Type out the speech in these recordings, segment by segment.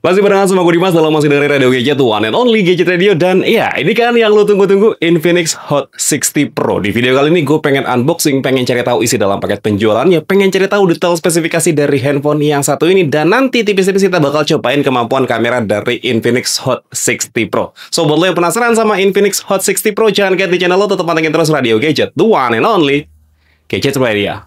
Masih barengan sama gue Dimas dalam masih dari Radio Gadget, One and Only Gadget Radio. Dan ya, ini kan yang lo tunggu-tunggu, Infinix Hot 60 Pro. Di video kali ini gue pengen unboxing, pengen cari tahu isi dalam paket penjualannya, pengen cari tahu detail spesifikasi dari handphone yang satu ini. Dan nanti tipis-tipis kita bakal cobain kemampuan kamera dari Infinix Hot 60 Pro. So, buat lo yang penasaran sama Infinix Hot 60 Pro, jangan ganti channel lo, tetap pantengin terus Radio Gadget, the one and only Gadget Radio.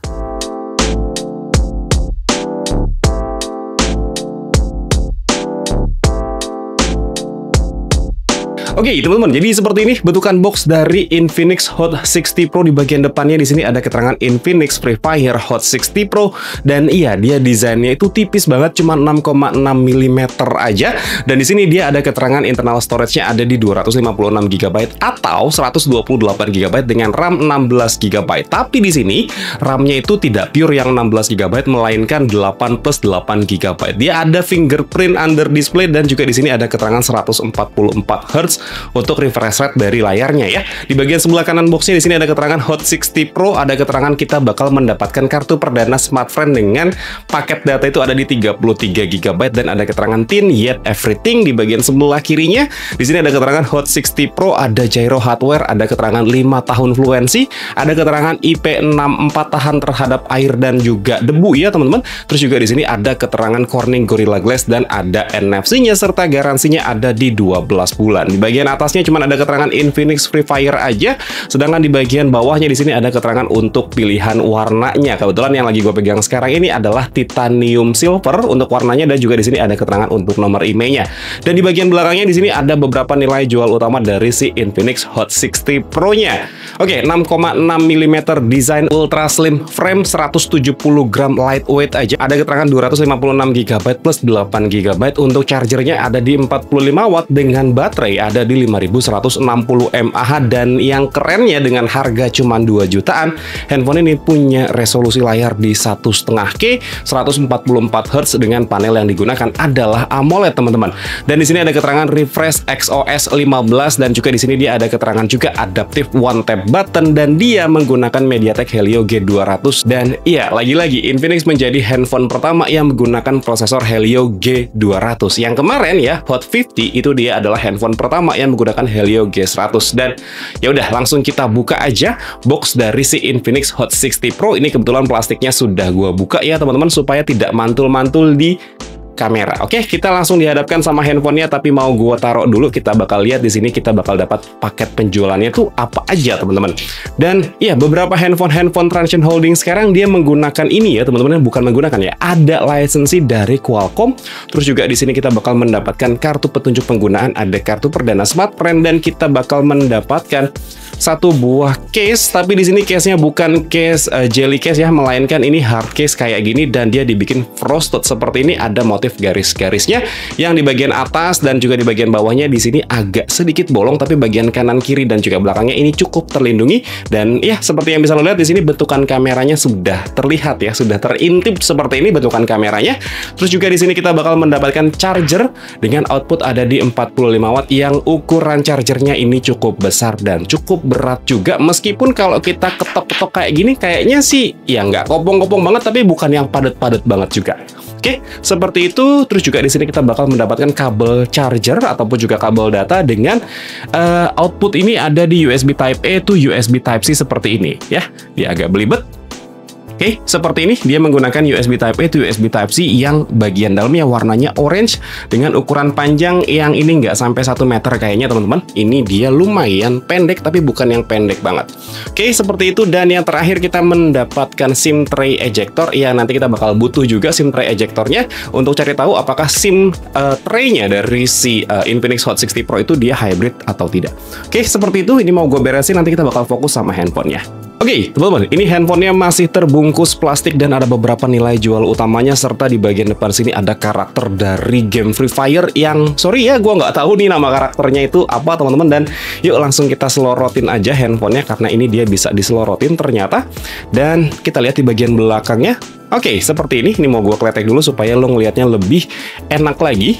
Oke, teman-teman, jadi seperti ini bentukan box dari Infinix Hot 60 Pro. Di bagian depannya di sini ada keterangan Infinix Free Fire Hot 60 Pro, dan iya, dia desainnya itu tipis banget, cuma 6,6 mm aja. Dan di sini dia ada keterangan internal storage-nya ada di 256 GB atau 128 GB dengan RAM 16 GB. Tapi di sini RAM-nya itu tidak pure yang 16 GB, melainkan 8 plus 8 GB. Dia ada fingerprint under display, dan juga di sini ada keterangan 144 Hz untuk refresh rate dari layarnya ya. Di bagian sebelah kanan boxnya di sini ada keterangan Hot 60 Pro, ada keterangan kita bakal mendapatkan kartu perdana smartphone dengan paket data itu ada di 33 GB, dan ada keterangan thin yet everything. Di bagian sebelah kirinya di sini ada keterangan Hot 60 Pro, ada gyro hardware, ada keterangan 5 tahun fluensi, ada keterangan IP64 tahan terhadap air dan juga debu ya teman-teman. Terus juga di sini ada keterangan Corning Gorilla Glass dan ada NFC-nya serta garansinya ada di 12 bulan. Di bagian atasnya cuma ada keterangan Infinix Free Fire aja, sedangkan di bagian bawahnya di sini ada keterangan untuk pilihan warnanya. Kebetulan yang lagi gue pegang sekarang ini adalah titanium silver untuk warnanya, dan juga di sini ada keterangan untuk nomor IMEI-nya. Dan di bagian belakangnya di sini ada beberapa nilai jual utama dari si Infinix Hot 60 Pro-nya. Oke, 6,6 mm desain ultra slim frame, 170 gram lightweight aja. Ada keterangan 256 GB plus 8 GB. Untuk chargernya ada di 45 watt dengan baterai ada di 5160 mAh. Dan yang kerennya dengan harga cuma 2 jutaan, handphone ini punya resolusi layar di 1,5K 144 Hz dengan panel yang digunakan adalah AMOLED teman-teman. Dan di sini ada keterangan refresh XOS 15, dan juga di sini dia ada keterangan juga adaptive one tap button, dan dia menggunakan MediaTek Helio G200. Dan iya, lagi-lagi Infinix menjadi handphone pertama yang menggunakan prosesor Helio G200. Yang kemarin ya, Hot 50 itu dia adalah handphone pertama yang menggunakan Helio G100. Dan ya udah, langsung kita buka aja box dari si Infinix Hot 60 Pro ini. Kebetulan plastiknya sudah gua buka ya teman-teman, supaya tidak mantul-mantul di kamera. Oke, kita langsung dihadapkan sama handphonenya, tapi mau gua taruh dulu. Kita bakal lihat di sini, kita bakal dapat paket penjualannya tuh apa aja teman-teman. Dan ya, beberapa handphone Transsion Holding sekarang dia menggunakan ini ya teman-teman, bukan menggunakan ya, ada lisensi dari Qualcomm. Terus juga di sini kita bakal mendapatkan kartu petunjuk penggunaan, ada kartu perdana smartphone, dan kita bakal mendapatkan satu buah case. Tapi di sini case-nya bukan case jelly case ya, melainkan ini hard case kayak gini, dan dia dibikin frosted seperti ini. Ada motif garis-garisnya yang di bagian atas, dan juga di bagian bawahnya di sini agak sedikit bolong, tapi bagian kanan, kiri, dan juga belakangnya ini cukup terlindungi. Dan ya, seperti yang bisa lo lihat di sini bentukan kameranya sudah terlihat ya, sudah terintip seperti ini bentukan kameranya. Terus juga di sini kita bakal mendapatkan charger dengan output ada di 45 watt, yang ukuran chargernya ini cukup besar dan cukup berat juga. Meskipun kalau kita ketok-ketok kayak gini kayaknya sih ya nggak kopong-kopong banget, tapi bukan yang padat-padat banget juga. Oke, seperti itu. Terus juga di sini kita bakal mendapatkan kabel charger ataupun juga kabel data dengan output ini ada di USB Type A to USB Type C seperti ini ya. Dia agak belibet. Oke, seperti ini dia menggunakan USB Type A to USB Type C yang bagian dalamnya warnanya orange dengan ukuran panjang yang ini nggak sampai 1 meter kayaknya teman-teman. Ini dia lumayan pendek, tapi bukan yang pendek banget. Oke, seperti itu. Dan yang terakhir kita mendapatkan SIM tray ejector. Ya, nanti kita bakal butuh juga SIM tray ejectornya untuk cari tahu apakah SIM tray-nya dari si Infinix Hot 60 Pro itu dia hybrid atau tidak. Oke, seperti itu. Ini mau gue beresin, nanti kita bakal fokus sama handphonenya. Oke, teman-teman, ini handphonenya masih terbungkus plastik dan ada beberapa nilai jual utamanya, serta di bagian depan sini ada karakter dari game Free Fire yang, sorry ya, gue nggak tahu nih nama karakternya itu apa teman-teman. Dan yuk langsung kita selorotin aja handphonenya, karena ini dia bisa diselorotin ternyata. Dan kita lihat di bagian belakangnya. Oke, seperti ini. Ini mau gue kletek dulu supaya lo ngelihatnya lebih enak lagi.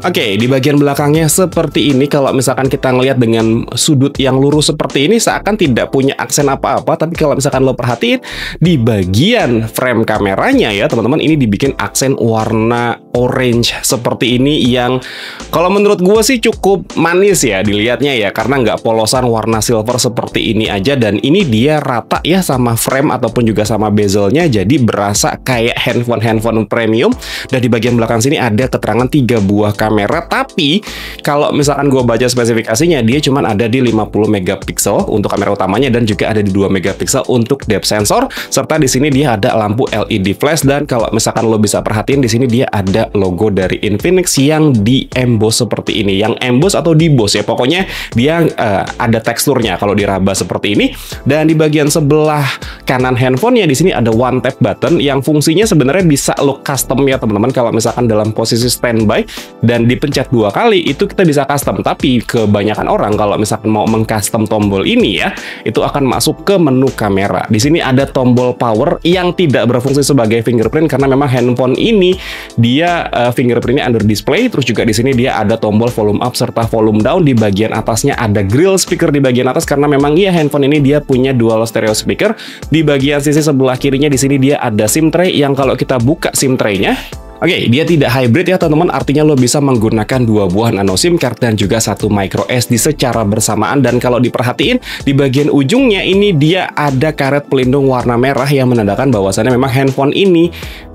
Oke, di bagian belakangnya seperti ini. Kalau misalkan kita ngelihat dengan sudut yang lurus seperti ini, seakan tidak punya aksen apa-apa. Tapi kalau misalkan lo perhatiin, di bagian frame kameranya ya teman-teman, ini dibikin aksen warna orange seperti ini yang kalau menurut gue sih cukup manis ya dilihatnya ya. Karena nggak polosan warna silver seperti ini aja. Dan ini dia rata ya sama frame ataupun juga sama bezelnya. Jadi berasa kayak handphone premium. Dan di bagian belakang sini ada keterangan 3 buah kamera, tapi kalau misalkan gue baca spesifikasinya, dia cuma ada di 50 megapiksel untuk kamera utamanya dan juga ada di 2 megapiksel untuk depth sensor, serta di sini dia ada lampu LED flash. Dan kalau misalkan lo bisa perhatiin di sini dia ada logo dari Infinix yang di emboss seperti ini, yang emboss atau diboss ya, pokoknya dia ada teksturnya kalau diraba seperti ini. Dan di bagian sebelah kanan handphonenya di sini ada one tap button yang fungsinya sebenarnya bisa lo custom ya teman-teman. Kalau misalkan dalam posisi standby dan dipencet 2 kali itu kita bisa custom, tapi kebanyakan orang kalau misalkan mau mengcustom tombol ini ya, itu akan masuk ke menu kamera. Di sini ada tombol power yang tidak berfungsi sebagai fingerprint karena memang handphone ini dia fingerprintnya under display. Terus juga di sini dia ada tombol volume up serta volume down. Di bagian atasnya ada grill speaker di bagian atas karena memang ya handphone ini dia punya dual stereo speaker. Di bagian sisi sebelah kirinya di sini dia ada SIM tray yang kalau kita buka SIM tray-nya, oke, dia tidak hybrid ya teman-teman, artinya lo bisa menggunakan 2 buah nano SIM card dan juga 1 micro SD secara bersamaan. Dan kalau diperhatiin di bagian ujungnya ini dia ada karet pelindung warna merah yang menandakan bahwasannya memang handphone ini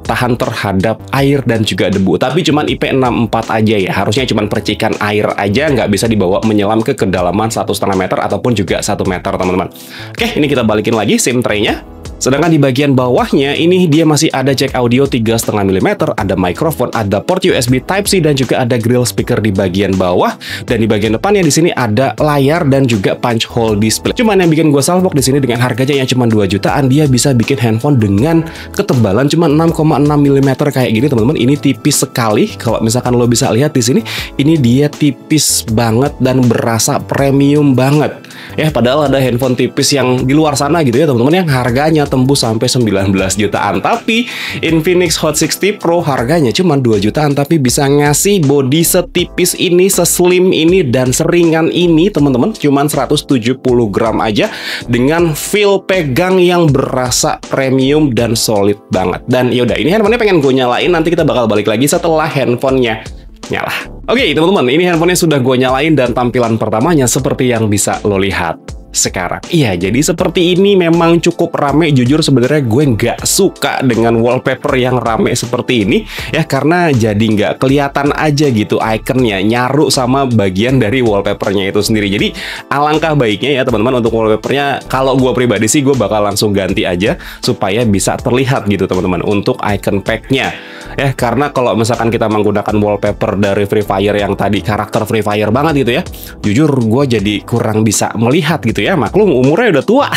tahan terhadap air dan juga debu. Tapi cuman IP64 aja ya, harusnya cuman percikan air aja, nggak bisa dibawa menyelam ke kedalaman 1,5 meter ataupun juga 1 meter teman-teman. Oke, ini kita balikin lagi SIM tray-nya. Sedangkan di bagian bawahnya ini dia masih ada jack audio 3,5 mm, ada mikrofon, ada port USB Type-C dan juga ada grill speaker di bagian bawah. Dan di bagian depannya di sini ada layar dan juga punch hole display. Cuman yang bikin gue salfok di sini dengan harganya yang cuma 2 jutaan, dia bisa bikin handphone dengan ketebalan cuma 6,6 mm kayak gini teman-teman. Ini tipis sekali. Kalau misalkan lo bisa lihat di sini, ini dia tipis banget dan berasa premium banget. Ya, padahal ada handphone tipis yang di luar sana gitu ya teman-teman yang harganya tembus sampai 19 jutaan. Tapi Infinix Hot 60 Pro harganya cuma 2 jutaan tapi bisa ngasih body setipis ini, seslim ini dan seringan ini teman-teman, cuma 170 gram aja dengan feel pegang yang berasa premium dan solid banget. Dan yaudah, ini handphonenya pengen gue nyalain, nanti kita bakal balik lagi setelah handphonenya nyala. Oke teman-teman, ini handphonenya sudah gue nyalain dan tampilan pertamanya seperti yang bisa lo lihat sekarang. Iya, jadi seperti ini memang cukup rame. Jujur sebenarnya gue nggak suka dengan wallpaper yang rame seperti ini ya, karena jadi nggak kelihatan aja gitu ikonnya nyaru sama bagian dari wallpapernya itu sendiri. Jadi alangkah baiknya ya teman-teman untuk wallpapernya, kalau gue pribadi sih gue bakal langsung ganti aja supaya bisa terlihat gitu teman-teman untuk icon packnya ya. Karena kalau misalkan kita menggunakan wallpaper dari Free Fire yang tadi karakter Free Fire banget gitu ya, jujur gue jadi kurang bisa melihat gitu ya, maklum umurnya udah tua.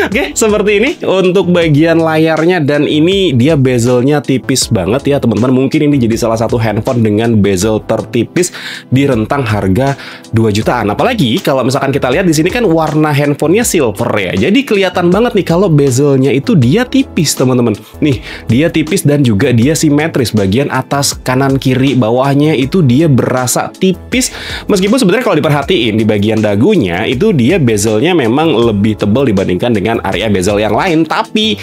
Oke, seperti ini untuk bagian layarnya, dan ini dia bezelnya tipis banget ya teman-teman. Mungkin ini jadi salah satu handphone dengan bezel tertipis di rentang harga 2 jutaan. Apalagi kalau misalkan kita lihat di sini kan warna handphonenya silver ya. Jadi kelihatan banget nih kalau bezelnya itu dia tipis teman-teman. Nih, dia tipis dan juga dia simetris. Bagian atas, kanan, kiri, bawahnya itu dia berasa tipis. Meskipun sebenarnya kalau diperhatiin di bagian dagunya itu dia bezelnya memang lebih tebal dibandingkan dengan area bezel yang lain, tapi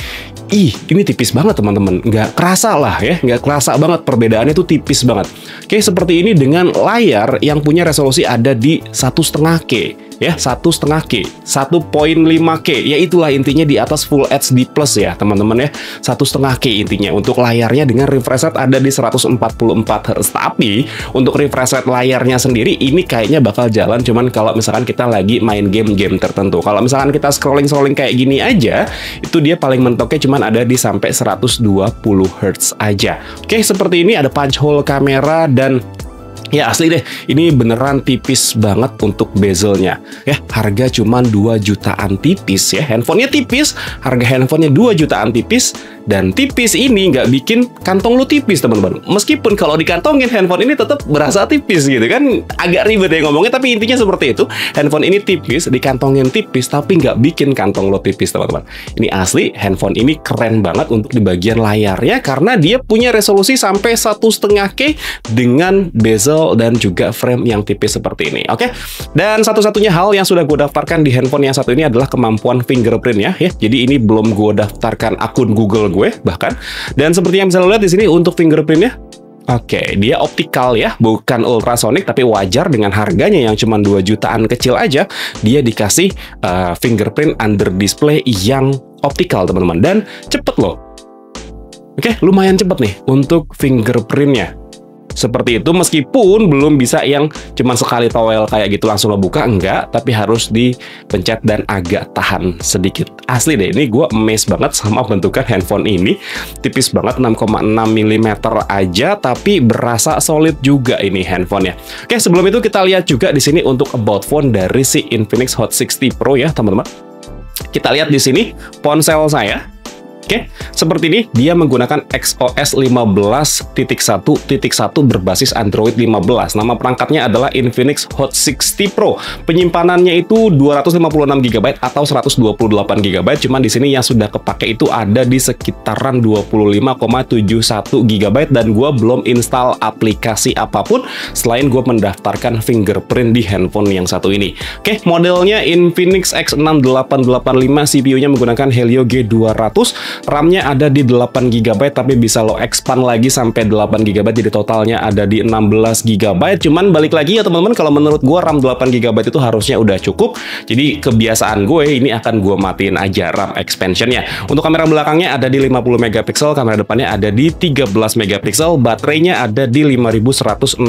ini tipis banget teman-teman, nggak kerasa lah ya, nggak kerasa banget perbedaannya tuh tipis banget. Oke, seperti ini dengan layar yang punya resolusi ada di 1,5K ya, 1,5K, 1.5K, ya itulah intinya di atas Full HD Plus ya teman-teman ya, 1,5K intinya. Untuk layarnya dengan refresh rate ada di 144 Hz, tapi untuk refresh rate layarnya sendiri ini kayaknya bakal jalan cuman kalau misalkan kita lagi main game-game tertentu. Kalau misalkan kita scrolling-scrolling kayak gini aja, itu dia paling mentoknya cuman ada di sampai 120 Hz aja. Oke, seperti ini ada punch hole kamera dan Ya asli deh, ini beneran tipis banget untuk bezelnya. Ya, harga cuma 2 jutaan tipis ya. Handphonenya tipis, harga handphonenya 2 jutaan tipis. Dan tipis ini nggak bikin kantong lu tipis, teman-teman. Meskipun kalau dikantongin handphone ini tetap berasa tipis gitu kan. Agak ribet ya ngomongnya, tapi intinya seperti itu. Handphone ini tipis, dikantongin tipis, tapi nggak bikin kantong lo tipis, teman-teman. Ini asli, handphone ini keren banget untuk di bagian layarnya, karena dia punya resolusi sampai 1,5K dengan bezel dan juga frame yang tipis seperti ini. Oke, dan satu-satunya hal yang sudah gue daftarkan di handphone yang satu ini adalah kemampuan fingerprint ya. Jadi ini belum gue daftarkan akun Google gue bahkan. Dan seperti yang bisa lo lihat di sini untuk fingerprintnya, oke, dia optikal ya, bukan ultrasonic, tapi wajar dengan harganya yang cuma 2 jutaan kecil aja, dia dikasih fingerprint under display yang optikal, teman-teman. Dan cepet loh. Oke, lumayan cepet nih untuk fingerprintnya. Seperti itu, meskipun belum bisa yang cuma sekali towel kayak gitu langsung lo buka, enggak, tapi harus dipencet dan agak tahan sedikit. Asli deh, ini gue amazed banget sama bentukan handphone ini. Tipis banget, 6,6 mm aja, tapi berasa solid juga ini handphonenya. Oke, sebelum itu kita lihat juga di sini untuk about phone dari si Infinix Hot 60 Pro ya, teman-teman. Kita lihat di sini ponsel saya. Oke, seperti ini, dia menggunakan XOS 15.1.1 berbasis Android 15. Nama perangkatnya adalah Infinix Hot 60 Pro. Penyimpanannya itu 256 GB atau 128 GB. Cuman di sini yang sudah kepake itu ada di sekitaran 25,71 GB dan gua belum install aplikasi apapun selain gua mendaftarkan fingerprint di handphone yang satu ini. Oke, modelnya Infinix X6885, CPU-nya menggunakan Helio G200. RAM-nya ada di 8 GB, tapi bisa lo expand lagi sampai 8 GB, jadi totalnya ada di 16 GB. Cuman balik lagi ya teman-teman, kalau menurut gue RAM 8 GB itu harusnya udah cukup. Jadi kebiasaan gue ini akan gue matiin aja RAM expansion-nya. Untuk kamera belakangnya ada di 50 MP, kamera depannya ada di 13 MP, baterainya ada di 5160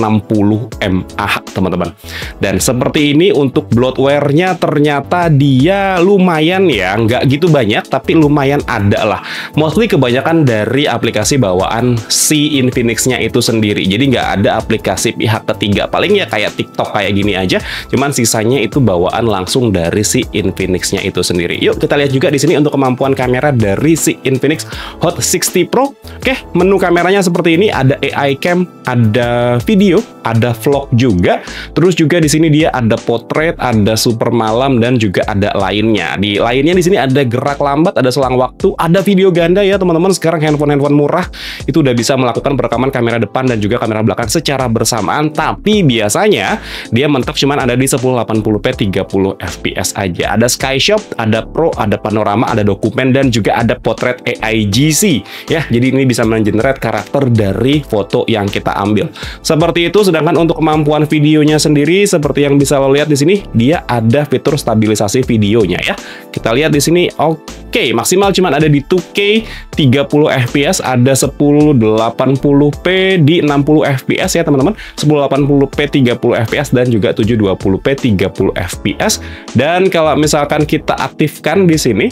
mAh, teman-teman. Dan seperti ini untuk bloatware-nya ternyata dia lumayan ya, nggak gitu banyak, tapi lumayan ada lah. Mostly kebanyakan dari aplikasi bawaan si Infinix-nya itu sendiri. Jadi nggak ada aplikasi pihak ketiga. Paling ya kayak TikTok kayak gini aja. Cuman sisanya itu bawaan langsung dari si Infinix-nya itu sendiri. Yuk kita lihat juga di sini untuk kemampuan kamera dari si Infinix Hot 60 Pro. Oke, menu kameranya seperti ini. Ada AI cam, ada video, ada vlog juga. Terus juga di sini dia ada portrait, ada super malam, dan juga ada lainnya. Di lainnya di sini ada gerak lambat, ada selang waktu, ada video ganda ya teman-teman. Sekarang handphone murah itu udah bisa melakukan perekaman kamera depan dan juga kamera belakang secara bersamaan, tapi biasanya dia mentok cuman ada di 1080p 30 fps aja. Ada Skyshot, ada Pro, ada panorama, ada dokumen, dan juga ada potret AIGC ya. Jadi ini bisa mengenerate karakter dari foto yang kita ambil. Seperti itu. Sedangkan untuk kemampuan videonya sendiri, seperti yang bisa lo lihat di sini, dia ada fitur stabilisasi videonya ya. Kita lihat di sini, oke, maksimal cuman ada di 2K 30 fps, ada 1080p di 60 fps ya teman-teman, 1080p 30 fps, dan juga 720p 30 fps. Dan kalau misalkan kita aktifkan di sini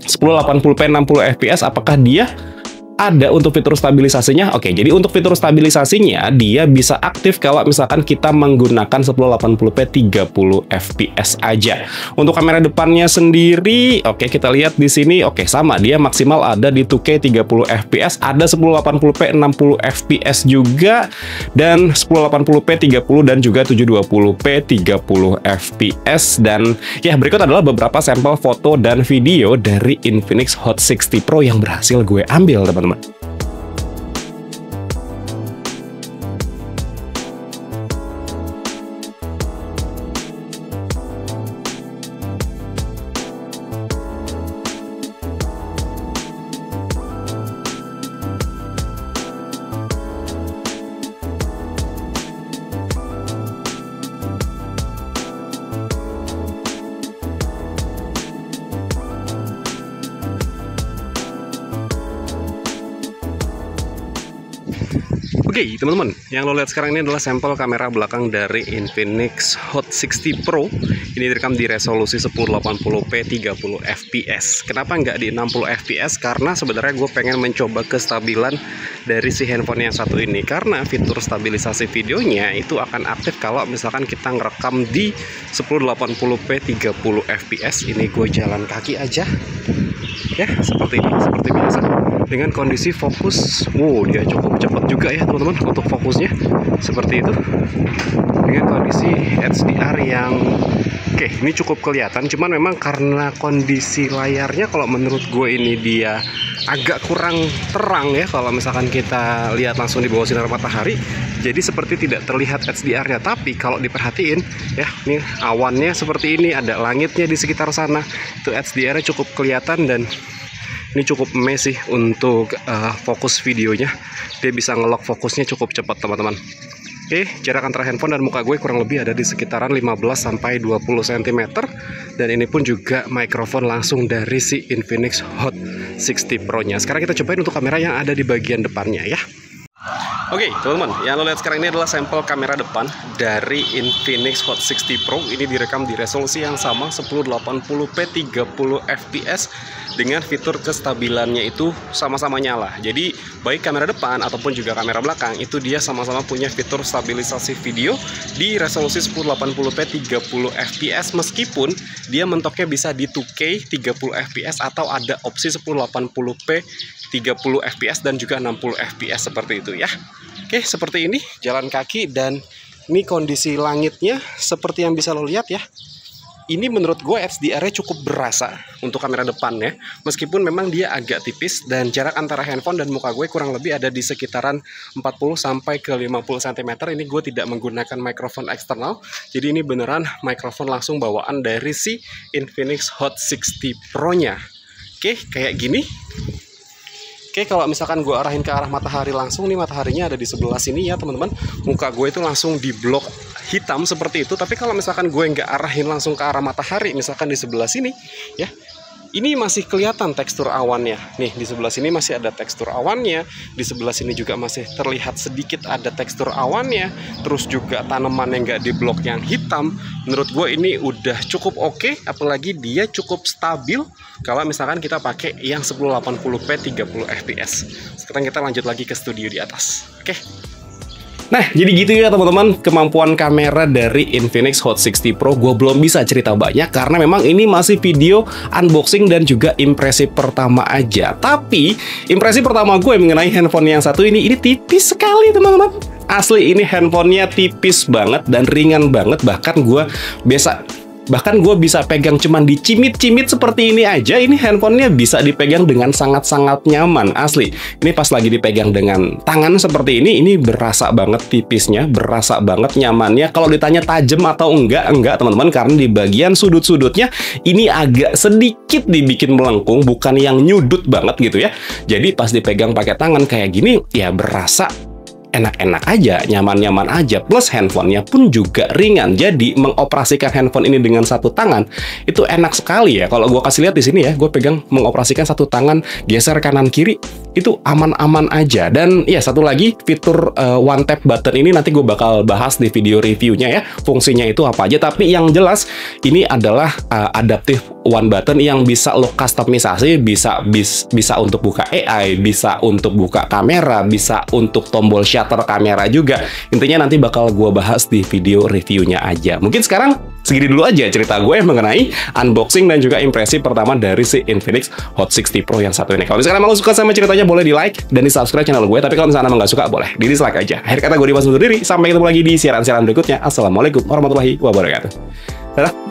1080p 60 fps, apakah dia ada untuk fitur stabilisasinya? Oke, jadi untuk fitur stabilisasinya dia bisa aktif kalau misalkan kita menggunakan 1080p 30 fps aja. Untuk kamera depannya sendiri, oke kita lihat di sini, oke sama, dia maksimal ada di 2K 30 fps, ada 1080p 60 fps juga, dan 1080p 30 dan juga 720p 30 fps. Dan ya, berikut adalah beberapa sampel foto dan video dari Infinix Hot 60 Pro yang berhasil gue ambil, teman-teman. Oke, teman-teman, yang lo lihat sekarang ini adalah sampel kamera belakang dari Infinix Hot 60 Pro. Ini direkam di resolusi 1080p 30 fps. Kenapa nggak di 60 fps? Karena sebenarnya gue pengen mencoba kestabilan dari si handphone yang satu ini. Karena fitur stabilisasi videonya itu akan aktif kalau misalkan kita ngerekam di 1080p 30 fps. Ini gue jalan kaki aja. Ya, seperti ini, seperti biasa. Dengan kondisi fokus, wow, dia cukup cepat juga ya teman-teman untuk fokusnya, seperti itu. Dengan kondisi HDR yang oke, ini cukup kelihatan. Cuman memang karena kondisi layarnya, kalau menurut gue ini dia agak kurang terang ya. Kalau misalkan kita lihat langsung di bawah sinar matahari, jadi seperti tidak terlihat HDR-nya. Tapi kalau diperhatiin ya, ini awannya seperti ini, ada langitnya di sekitar sana, itu HDR-nya cukup kelihatan dan ini cukup emes sih untuk fokus videonya. Dia bisa ngelock fokusnya cukup cepat teman-teman. Oke, jarak antara handphone dan muka gue kurang lebih ada di sekitaran 15-20 cm. Dan ini pun juga mikrofon langsung dari si Infinix Hot 60 Pro nya. Sekarang kita cobain untuk kamera yang ada di bagian depannya ya. Oke, teman-teman, yang lo lihat sekarang ini adalah sampel kamera depan dari Infinix Hot 60 Pro. Ini direkam di resolusi yang sama 1080p 30 fps dengan fitur kestabilannya itu sama-sama nyala. Jadi baik kamera depan ataupun juga kamera belakang itu dia sama-sama punya fitur stabilisasi video di resolusi 1080p 30 fps, meskipun dia mentoknya bisa di 2K 30 fps atau ada opsi 1080p 30 fps dan juga 60 fps seperti itu ya. Oke, seperti ini jalan kaki, dan ini kondisi langitnya seperti yang bisa lo lihat ya. Ini menurut gue HDR-nya cukup berasa untuk kamera depan ya. Meskipun memang dia agak tipis dan jarak antara handphone dan muka gue kurang lebih ada di sekitaran 40 sampai ke 50 cm. Ini gue tidak menggunakan mikrofon eksternal. Jadi ini beneran mikrofon langsung bawaan dari si Infinix Hot 60 Pro-nya. Oke, kayak gini. Oke, kalau misalkan gue arahin ke arah matahari langsung, nih mataharinya ada di sebelah sini ya teman-teman. Muka gue itu langsung di blok hitam seperti itu. Tapi kalau misalkan gue nggak arahin langsung ke arah matahari, misalkan di sebelah sini ya, ini masih kelihatan tekstur awannya. Nih, di sebelah sini masih ada tekstur awannya. Di sebelah sini juga masih terlihat sedikit ada tekstur awannya. Terus juga tanaman yang nggak di blok yang hitam. Menurut gue ini udah cukup oke. Apalagi dia cukup stabil kalau misalkan kita pakai yang 1080p 30 fps. Sekarang kita lanjut lagi ke studio di atas. Oke. Nah, jadi gitu ya teman-teman, kemampuan kamera dari Infinix Hot 60 Pro. Gue belum bisa cerita banyak karena memang ini masih video unboxing dan juga impresi pertama aja. Tapi impresi pertama gue mengenai handphone yang satu ini tipis sekali teman-teman. Asli ini handphonenya tipis banget dan ringan banget. Bahkan gue bisa pegang cuman dicimit-cimit seperti ini aja. Ini handphonenya bisa dipegang dengan sangat-sangat nyaman, asli. Ini pas lagi dipegang dengan tangan seperti ini berasa banget tipisnya, berasa banget nyamannya. Kalau ditanya tajam atau enggak teman-teman, karena di bagian sudut-sudutnya ini agak sedikit dibikin melengkung, bukan yang nyudut banget gitu ya. Jadi pas dipegang pakai tangan kayak gini, ya berasa enak-enak aja, nyaman-nyaman aja. Plus handphonenya pun juga ringan. Jadi mengoperasikan handphone ini dengan satu tangan itu enak sekali ya. Kalau gue kasih lihat di sini ya, gue pegang mengoperasikan satu tangan, geser kanan kiri, itu aman-aman aja. Dan ya satu lagi, fitur one tap button ini nanti gue bakal bahas di video reviewnya ya, fungsinya itu apa aja. Tapi yang jelas ini adalah adaptive one button yang bisa lo customisasi, bisa untuk buka AI, bisa untuk buka kamera, bisa untuk tombol shutter kamera juga. Intinya nanti bakal gue bahas di video reviewnya aja. Mungkin sekarang segini dulu aja cerita gue mengenai unboxing dan juga impresi pertama dari si Infinix Hot 60 Pro yang satu ini. Kalau misalkan emang lo suka sama ceritanya, boleh di like dan di subscribe channel gue. Tapi kalau misalkan emang nggak suka, boleh di dislike aja. Akhir kata gue Dimas undur diri. Sampai ketemu lagi di siaran-siaran berikutnya. Assalamualaikum warahmatullahi wabarakatuh. Dadah.